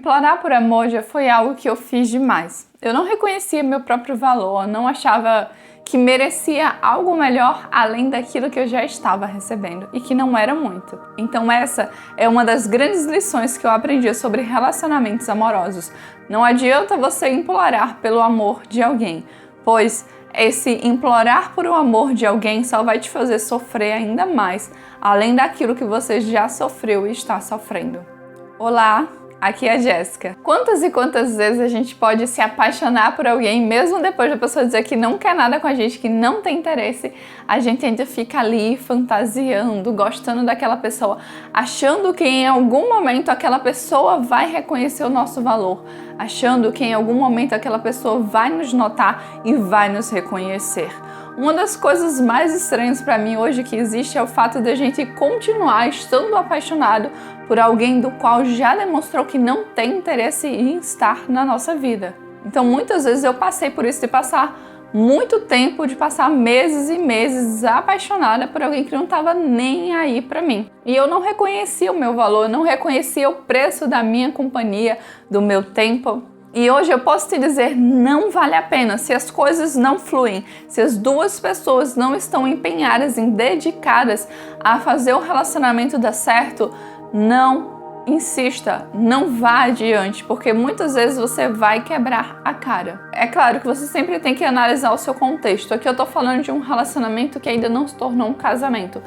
Implorar por amor já foi algo que eu fiz demais. Eu não reconhecia meu próprio valor, não achava que merecia algo melhor além daquilo que eu já estava recebendo e que não era muito. Então essa é uma das grandes lições que eu aprendi sobre relacionamentos amorosos. Não adianta você implorar pelo amor de alguém, pois esse implorar por o amor de alguém só vai te fazer sofrer ainda mais, além daquilo que você já sofreu e está sofrendo. Olá! Aqui é a Jéssica. Quantas e quantas vezes a gente pode se apaixonar por alguém, mesmo depois da pessoa dizer que não quer nada com a gente, que não tem interesse, a gente ainda fica ali fantasiando, gostando daquela pessoa, achando que em algum momento aquela pessoa vai reconhecer o nosso valor, achando que em algum momento aquela pessoa vai nos notar e vai nos reconhecer. Uma das coisas mais estranhas para mim hoje que existe é o fato de a gente continuar estando apaixonado por alguém do qual já demonstrou que não tem interesse em estar na nossa vida. Então muitas vezes eu passei por isso de passar muito tempo, de passar meses e meses apaixonada por alguém que não estava nem aí para mim. E eu não reconhecia o meu valor, não reconhecia o preço da minha companhia, do meu tempo. E hoje eu posso te dizer, não vale a pena. Se as coisas não fluem, se as duas pessoas não estão empenhadas, dedicadas a fazer o relacionamento dar certo, não insista, não vá adiante, porque muitas vezes você vai quebrar a cara. É claro que você sempre tem que analisar o seu contexto. Aqui eu tô falando de um relacionamento que ainda não se tornou um casamento.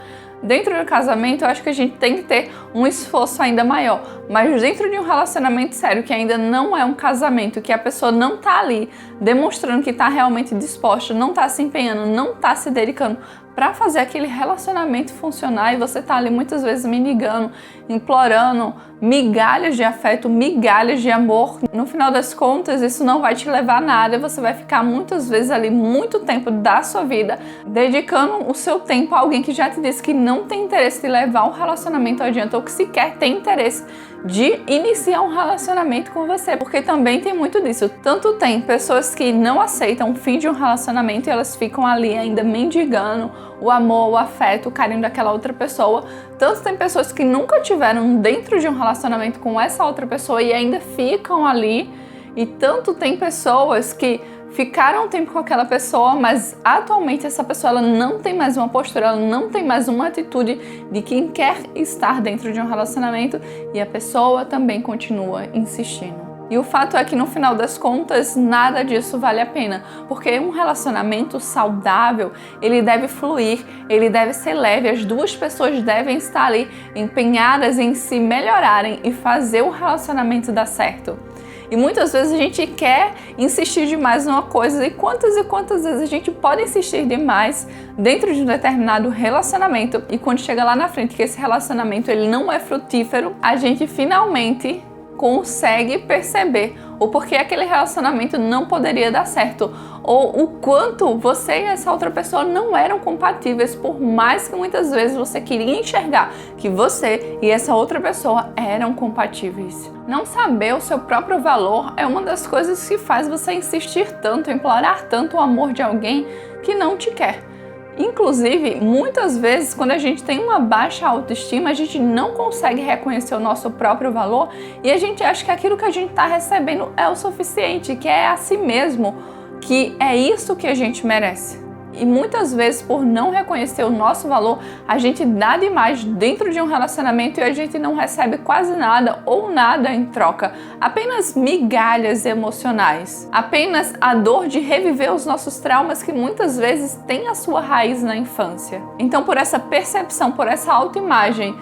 Dentro do casamento, eu acho que a gente tem que ter um esforço ainda maior. Mas dentro de um relacionamento sério, que ainda não é um casamento, que a pessoa não tá ali demonstrando que tá realmente disposta, não tá se empenhando, não tá se dedicando para fazer aquele relacionamento funcionar, e você tá ali muitas vezes me ligando, implorando migalhas de afeto, migalhas de amor. No final das contas, isso não vai te levar a nada. Você vai ficar muitas vezes ali muito tempo da sua vida dedicando o seu tempo a alguém que já te disse que não tem interesse de levar um relacionamento adiante, ou que sequer tem interesse de iniciar um relacionamento com você, porque também tem muito disso. Tanto tem pessoas que não aceitam o fim de um relacionamento e elas ficam ali ainda mendigando o amor, o afeto, o carinho daquela outra pessoa. Tanto tem pessoas que nunca tiveram dentro de um relacionamento com essa outra pessoa e ainda ficam ali. E tanto tem pessoas que ficaram um tempo com aquela pessoa, mas atualmente essa pessoa ela não tem mais uma postura, ela não tem mais uma atitude de quem quer estar dentro de um relacionamento, e a pessoa também continua insistindo. E o fato é que no final das contas nada disso vale a pena, porque um relacionamento saudável, ele deve fluir, ele deve ser leve, as duas pessoas devem estar ali empenhadas em se melhorarem e fazer o relacionamento dar certo. E muitas vezes a gente quer insistir demais numa coisa, e quantas vezes a gente pode insistir demais dentro de um determinado relacionamento, e quando chega lá na frente que esse relacionamento ele não é frutífero, a gente finalmente consegue perceber o porquê aquele relacionamento não poderia dar certo, ou o quanto você e essa outra pessoa não eram compatíveis, por mais que muitas vezes você queria enxergar que você e essa outra pessoa eram compatíveis. Não saber o seu próprio valor é uma das coisas que faz você insistir tanto, implorar tanto o amor de alguém que não te quer. Inclusive, muitas vezes, quando a gente tem uma baixa autoestima, a gente não consegue reconhecer o nosso próprio valor e a gente acha que aquilo que a gente está recebendo é o suficiente, que é a si mesmo, que é isso que a gente merece. E muitas vezes, por não reconhecer o nosso valor, a gente dá demais dentro de um relacionamento e a gente não recebe quase nada ou nada em troca. Apenas migalhas emocionais. Apenas a dor de reviver os nossos traumas, que muitas vezes tem a sua raiz na infância. Então, por essa percepção, por essa autoimagem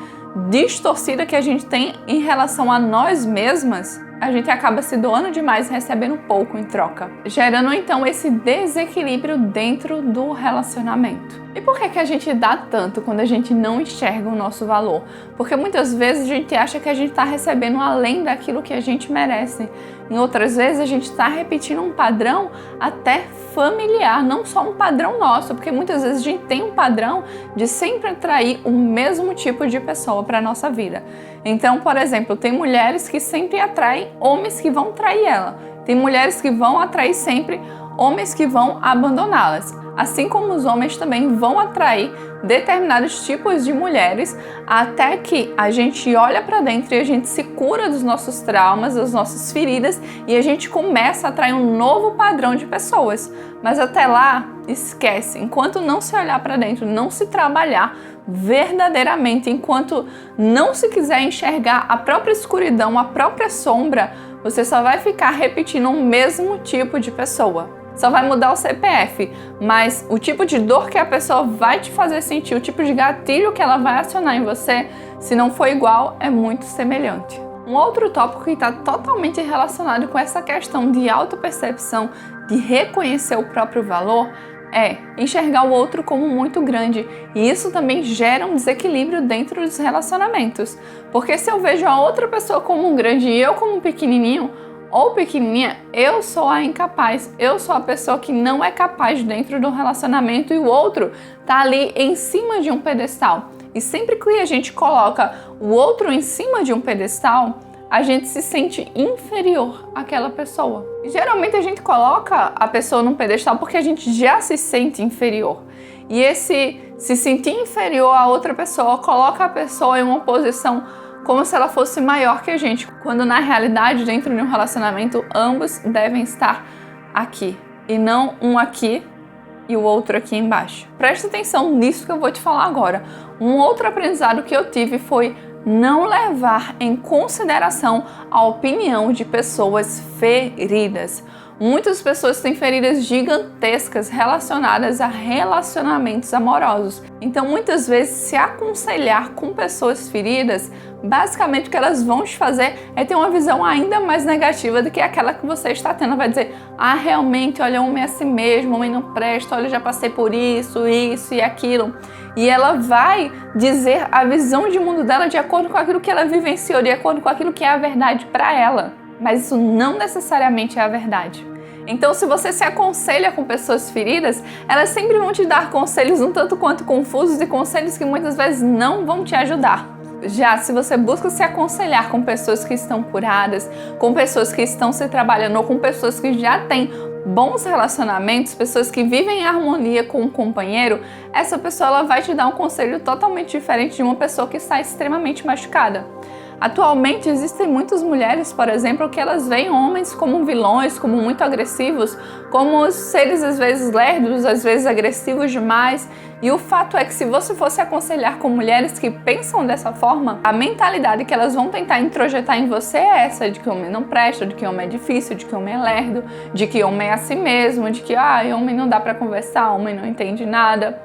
distorcida que a gente tem em relação a nós mesmas, a gente acaba se doando demais e recebendo pouco em troca, gerando então esse desequilíbrio dentro do relacionamento. E por que a gente dá tanto quando a gente não enxerga o nosso valor? Porque muitas vezes a gente acha que a gente está recebendo além daquilo que a gente merece. Em outras vezes a gente está repetindo um padrão até familiar, não só um padrão nosso, porque muitas vezes a gente tem um padrão de sempre atrair o mesmo tipo de pessoa para a nossa vida. Então, por exemplo, tem mulheres que sempre atraem homens que vão trair ela. Tem mulheres que vão atrair sempre homens que vão abandoná-las. Assim como os homens também vão atrair determinados tipos de mulheres, até que a gente olha para dentro e a gente se cura dos nossos traumas, das nossas feridas, e a gente começa a atrair um novo padrão de pessoas. Mas até lá, esquece. Enquanto não se olhar para dentro, não se trabalhar verdadeiramente, enquanto não se quiser enxergar a própria escuridão, a própria sombra, você só vai ficar repetindo o mesmo tipo de pessoa. Só vai mudar o CPF, mas o tipo de dor que a pessoa vai te fazer sentir, o tipo de gatilho que ela vai acionar em você, se não for igual, é muito semelhante. Um outro tópico que está totalmente relacionado com essa questão de autopercepção, de reconhecer o próprio valor, é enxergar o outro como muito grande. E isso também gera um desequilíbrio dentro dos relacionamentos. Porque se eu vejo a outra pessoa como um grande e eu como um pequenininho, ou pequenininha, eu sou a incapaz, eu sou a pessoa que não é capaz dentro do relacionamento e o outro tá ali em cima de um pedestal. E sempre que a gente coloca o outro em cima de um pedestal, a gente se sente inferior àquela pessoa. E geralmente a gente coloca a pessoa num pedestal porque a gente já se sente inferior. E esse se sentir inferior a outra pessoa coloca a pessoa em uma posição como se ela fosse maior que a gente, quando na realidade, dentro de um relacionamento, ambos devem estar aqui, e não um aqui e o outro aqui embaixo. Presta atenção nisso que eu vou te falar agora. Um outro aprendizado que eu tive foi não levar em consideração a opinião de pessoas feridas. Muitas pessoas têm feridas gigantescas relacionadas a relacionamentos amorosos. Então, muitas vezes, se aconselhar com pessoas feridas, basicamente o que elas vão te fazer é ter uma visão ainda mais negativa do que aquela que você está tendo. Vai dizer, realmente, olha, homem é assim mesmo, homem não presta, olha, já passei por isso e aquilo. E ela vai dizer a visão de mundo dela de acordo com aquilo que ela vivenciou, de acordo com aquilo que é a verdade para ela. Mas isso não necessariamente é a verdade. Então, se você se aconselha com pessoas feridas, elas sempre vão te dar conselhos um tanto quanto confusos e conselhos que muitas vezes não vão te ajudar. Já se você busca se aconselhar com pessoas que estão curadas, com pessoas que estão se trabalhando ou com pessoas que já têm bons relacionamentos, pessoas que vivem em harmonia com um companheiro, essa pessoa ela vai te dar um conselho totalmente diferente de uma pessoa que está extremamente machucada. Atualmente existem muitas mulheres, por exemplo, que elas veem homens como vilões, como muito agressivos, como seres às vezes lerdos, às vezes agressivos demais. E o fato é que se você fosse aconselhar com mulheres que pensam dessa forma, a mentalidade que elas vão tentar introjetar em você é essa de que homem não presta, de que homem é difícil, de que homem é lerdo, de que homem é assim mesmo, de que homem não dá pra conversar, homem não entende nada.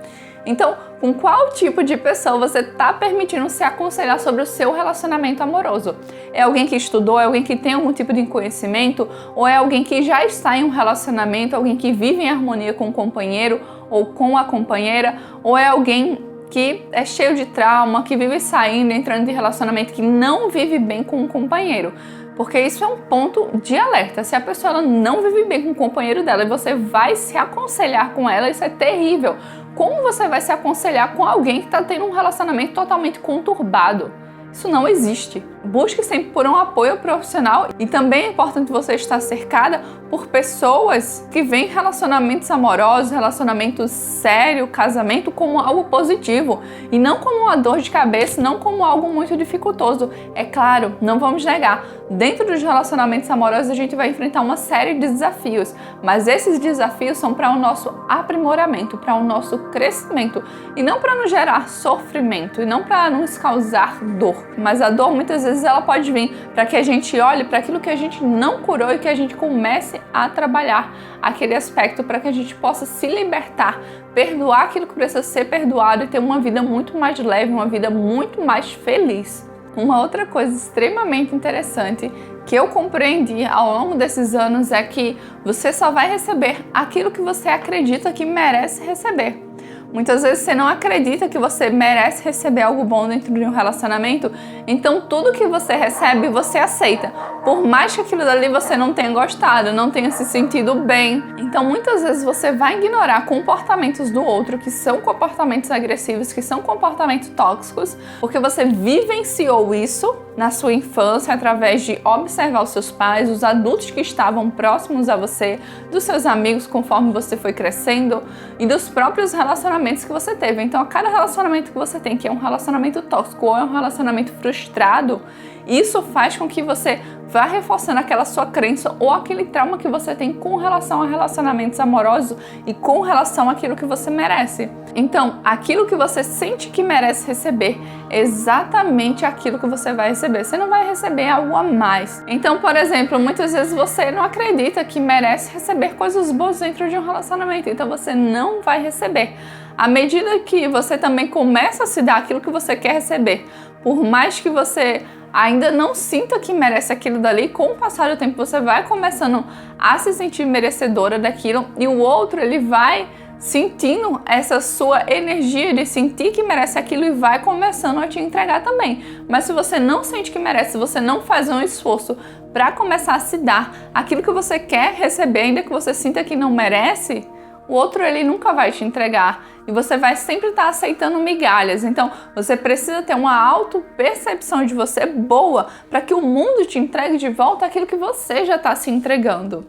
Então, com qual tipo de pessoa você está permitindo se aconselhar sobre o seu relacionamento amoroso? É alguém que estudou, é alguém que tem algum tipo de conhecimento, ou é alguém que já está em um relacionamento, alguém que vive em harmonia com o companheiro ou com a companheira, ou é alguém que é cheio de trauma, que vive saindo, entrando de relacionamento, que não vive bem com o companheiro? Porque isso é um ponto de alerta. Se a pessoa ela não vive bem com o companheiro dela e você vai se aconselhar com ela, isso é terrível. Como você vai se aconselhar com alguém que está tendo um relacionamento totalmente conturbado? Isso não existe. Busque sempre por um apoio profissional e também é importante você estar cercada por pessoas que veem relacionamentos amorosos, relacionamento sério, casamento como algo positivo e não como uma dor de cabeça, não como algo muito dificultoso. É claro, não vamos negar, dentro dos relacionamentos amorosos a gente vai enfrentar uma série de desafios, mas esses desafios são para o nosso aprimoramento, para o nosso crescimento e não para nos gerar sofrimento e não para nos causar dor. Mas a dor muitas vezes ela pode vir para que a gente olhe para aquilo que a gente não curou e que a gente comece a trabalhar aquele aspecto para que a gente possa se libertar, perdoar aquilo que precisa ser perdoado e ter uma vida muito mais leve, uma vida muito mais feliz. Uma outra coisa extremamente interessante que eu compreendi ao longo desses anos é que você só vai receber aquilo que você acredita que merece receber. Muitas vezes você não acredita que você merece receber algo bom dentro de um relacionamento, então tudo que você recebe, você aceita. Por mais que aquilo dali você não tenha gostado, não tenha se sentido bem. Então muitas vezes você vai ignorar comportamentos do outro, que são comportamentos agressivos, que são comportamentos tóxicos, porque você vivenciou isso na sua infância através de observar os seus pais, os adultos que estavam próximos a você, dos seus amigos conforme você foi crescendo e dos próprios relacionamentos que você teve. Então, a cada relacionamento que você tem, que é um relacionamento tóxico ou é um relacionamento frustrado, isso faz com que você vá reforçando aquela sua crença ou aquele trauma que você tem com relação a relacionamentos amorosos e com relação àquilo que você merece. Então, aquilo que você sente que merece receber é exatamente aquilo que você vai receber. Você não vai receber algo a mais. Então, por exemplo, muitas vezes você não acredita que merece receber coisas boas dentro de um relacionamento. Então, você não vai receber. À medida que você também começa a se dar aquilo que você quer receber, por mais que você ainda não sinta que merece aquilo dali, com o passar do tempo você vai começando a se sentir merecedora daquilo e o outro ele vai sentindo essa sua energia de sentir que merece aquilo e vai começando a te entregar também. Mas se você não sente que merece, se você não faz um esforço para começar a se dar aquilo que você quer receber, ainda que você sinta que não merece, o outro ele nunca vai te entregar e você vai sempre estar aceitando migalhas. Então você precisa ter uma auto-percepção de você boa para que o mundo te entregue de volta aquilo que você já está se entregando.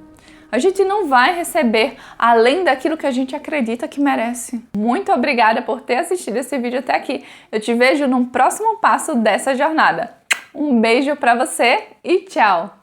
A gente não vai receber além daquilo que a gente acredita que merece. Muito obrigada por ter assistido esse vídeo até aqui. Eu te vejo no próximo passo dessa jornada. Um beijo para você e tchau!